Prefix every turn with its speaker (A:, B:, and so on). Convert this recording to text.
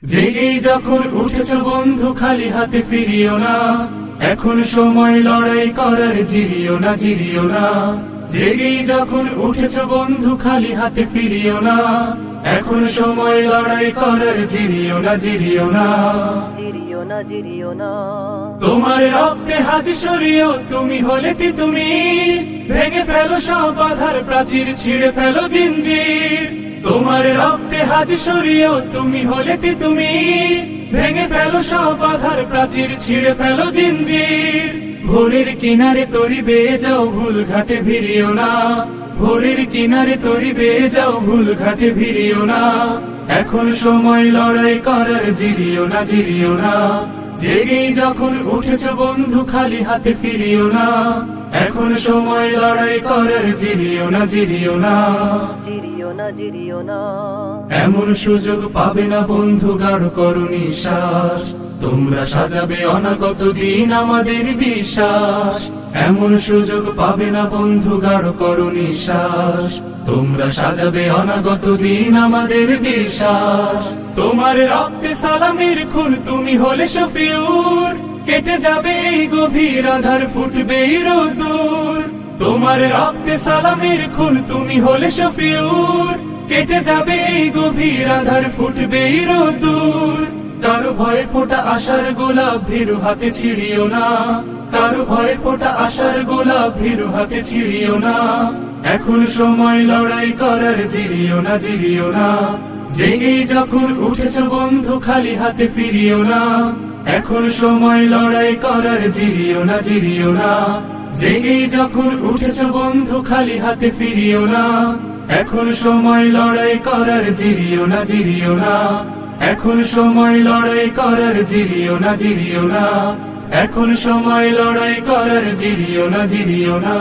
A: জেগেই যখন উঠেছ বন্ধু খালি হাতে ফিরিও না, এখন সময় লড়াই করার, জিরিও না জিরিও না। জেগেই যখন উঠেছ বন্ধু খালি হাতে ফিরিও না, এখন সময় লড়াই করার, জিরিও না জিরিও না।
B: জিরিও না জিরিও না।
A: তোমার রক্তে হাজি সরিও, তুমি হলে তুমি ভেঙে ফেলো সব বাধার প্রাচীর, ছিঁড়ে ফেলো জিঞ্জির। তোমার রক্তে হাজি সরিও, তুমি হলে তুমি ভেঙে ফেলো সব বাধার প্রাচীর, ছিঁড়ে ফেলো জিঞ্জির। ভোরের কিনারে তরি বেয়ে যাও, ভুল ঘাটে ভিড়িও না। ভোরের কিনারে তরি বেয়ে যাও, ভুল ঘাটে ভিড়িও না। এখন সময় লড়াই করার, জিরিও না জিরিও না। জেগেই যখন উঠেছ বন্ধু খালি হাতে ফিরিও না, এখন সময় লড়াই করার, জিরিও না জিরিও না।
B: জিরিও না জিরিও না।
A: এমন সুযোগ পাবে না বন্ধু, গাঢ় করো নিঃশ্বাস। তোমরা সাজাবে অনাগত দিন আমাদের বিশ্বাস। এমন সুযোগ পাবে না বন্ধু, গাঢ় করো নিঃশ্বাস। তোমরা সাজাবে অনাগত দিন আমাদের বিশ্বাস। তোমার রক্তে সালামের খুন, তুমি হলে শফিউর। কেটে যাবে এই গভীর আধার, ফুটবে এই রোদ্দুর। তোমার রক্তে সালামের খুন, তুমি হলে শফিউর। কেটে যাবে এই গভীর আধার, ফুটবে এই রোদ্দুর। কারো ভয়ে ফোটা আশার গোলাপ, ভীরু হাতে ছিড়িও না। কারো ভয়ে ফোটা আশার গোলাপ, ভীরু হাতে ছিড়িও না। এখন সময় লড়াই করার, জিরিও না জিরিও না। জেগেই যখন উঠেছ বন্ধু খালি হাতে ফিরিও না, এখন সময় লড়াই করার, জিরিও না জিরিও না। জেগেই যখন উঠেছ বন্ধু খালি হাতে ফিরিও না, এখন সময় লড়াই করার, জিরিও না জিরিও না। এখন সময় লড়াই করার, জিরিও না জিরিও না। এখন সময় লড়াই করার, জিরিও না জিরিও না।